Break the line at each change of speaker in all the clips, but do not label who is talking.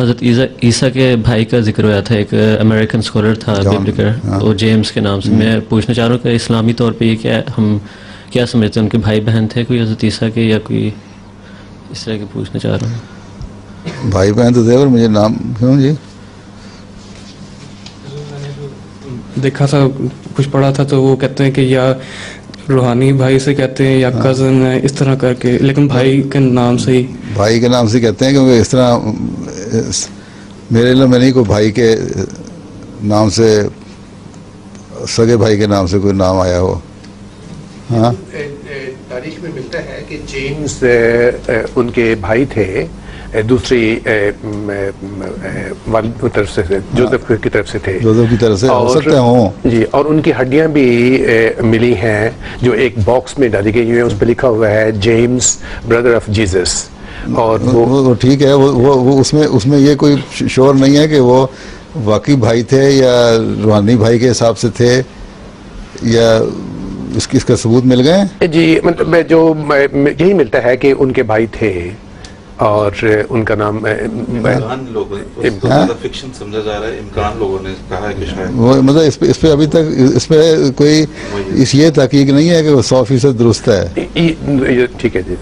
हज़रत ईसा के भाई का जिक्र हुआ था, एक अमेरिकन स्कॉलर था बिब्लिकल, वो जेम्स के नाम से। मैं पूछना चाह रहा हूँ कि इस्लामी तौर पे ये क्या, हम क्या समझते हैं, उनके भाई बहन थे कोई हज़रत ईसा के, या कोई इस तरह के पूछना चाह रहा हूँ।
भाई बहन तो थे, और मुझे नाम क्यों जी
देखा था, कुछ पढ़ा था, तो वो कहते हैं कि या रूहानी भाई से कहते हैं या कज़न है, इस तरह करके, लेकिन भाई के नाम से ही,
भाई के नाम से कहते हैं, क्योंकि इस तरह मेरे लिए में नहीं कोई भाई के नाम से, सगे भाई के नाम से कोई नाम आया हो। हाँ,
तारीख में मिलता है कि जेम्स उनके भाई थे दूसरी तरफ से, जोसेफ की तरफ से थे,
जोसेफ की तरफ से हो सकते हो
जी। और उनकी हड्डियां भी मिली हैं, जो एक बॉक्स में डाली गई हुई है, उस पर लिखा हुआ है जेम्स ब्रदर ऑफ जीसस। और
वो ठीक है, वो उसमें ये कोई श्योर नहीं है कि वो वाकई भाई थे या रूहानी भाई के हिसाब से थे, या इसका सबूत मिल गए
जी। मतलब जो यही मिलता है कि उनके भाई थे, और उनका नाम
इमकान लोगों ने फिक्शन समझा जा रहा है, इमकान लोगों ने कहा है कि शायद
वो, मतलब इस पे अभी तक इस पे कोई ये तहकीक नहीं है कि वो 100% दुरुस्त है।
ठीक है जी,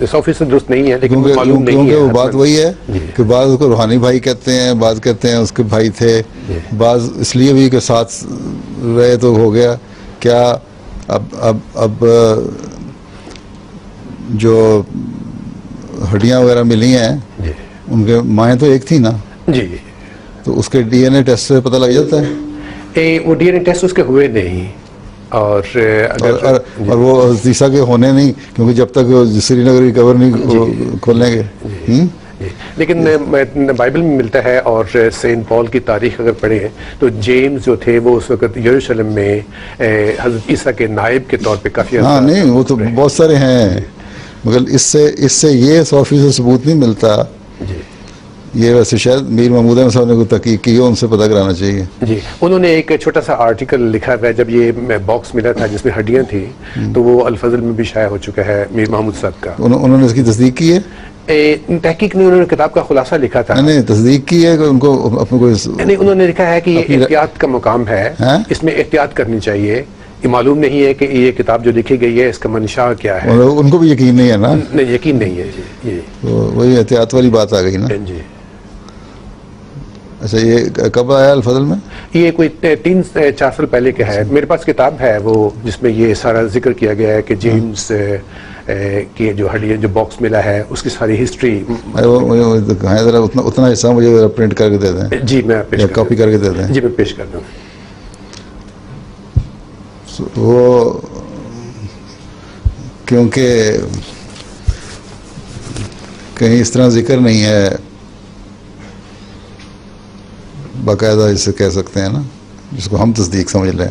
100% दुरुस्त नहीं है, लेकिन मालूम नहीं
क्योंकि
है।
वो बात वही है कि बाद उसको रूहानी भाई कहते हैं, बाद कहते हैं उसके भाई थे, बाद इसलिए भी कि साथ रहे तो हो गया क्या। अब जो हड्डियां वगैरह मिली हैं, उनके माएँ तो एक थी ना
जी,
तो उसके डीएनए टेस्ट से पता लग जाता है।
वो डीएनए टेस्ट उसके हुए नहीं, और अगर
और वो ईसा के होने नहीं, क्योंकि जब तक श्रीनगर की कवर नहीं खोलेंगे।
लेकिन बाइबल में मिलता है, और सेंट पॉल की तारीख अगर पढ़ें तो जेम्स जो थे वो उस वक्त यरूशलेम में हज़रत ईसा के नायब के तौर पे काफ़ी,
हाँ नहीं, वो तो बहुत सारे हैं, मगर इससे ये 100% सबूत नहीं मिलता
जी।
ये वैसे शायद मीर महमूद अहमद साहब ने कोई तहकीक की हो, उनसे पता कराना चाहिए
जी। उन्होंने एक छोटा सा आर्टिकल लिखा है, जब ये बॉक्स मिला था जिसमें हड्डियां थी, तो वो अल फजल में भी शाया हो चुका है मीर महमूद साहब का।
उन्होंने इसकी तस्दीक की है?
तहकीक नहीं, उन्होंने किताब का खुलासा लिखा था।
नहीं, तस्दीक की है कि उनको अपने कोई
नहीं, उन्होंने लिखा है कि ये एहतियात का मुकाम है, इसमें एहतियात करनी चाहिए। ये मालूम नहीं है कि ये किताब जो लिखी गई है इसका मंशा क्या है।
उनको भी यकीन नहीं है ना?
नहीं, यकीन नहीं है जी। ये
तो वही एहतियात वाली बात आ गई ना
जी।
अच्छा, ये कब आया अल फजल में?
ये कोई 3-4 साल पहले का है। मेरे पास किताब है वो, जिसमें ये सारा जिक्र किया गया है कि जेम्स की जो हड्डियां, जो बॉक्स मिला है, उसकी सारी हिस्ट्री।
जरा उतना हिस्सा मुझे प्रिंट करके दे दें
जी, मैं पेश
कॉपी करके दे दें।
जी, मैं पेश कर दूँ।
वो क्योंकि कहीं इस तरह जिक्र नहीं है बाकायदा, इसे कह सकते हैं ना, जिसको हम तस्दीक समझ लें।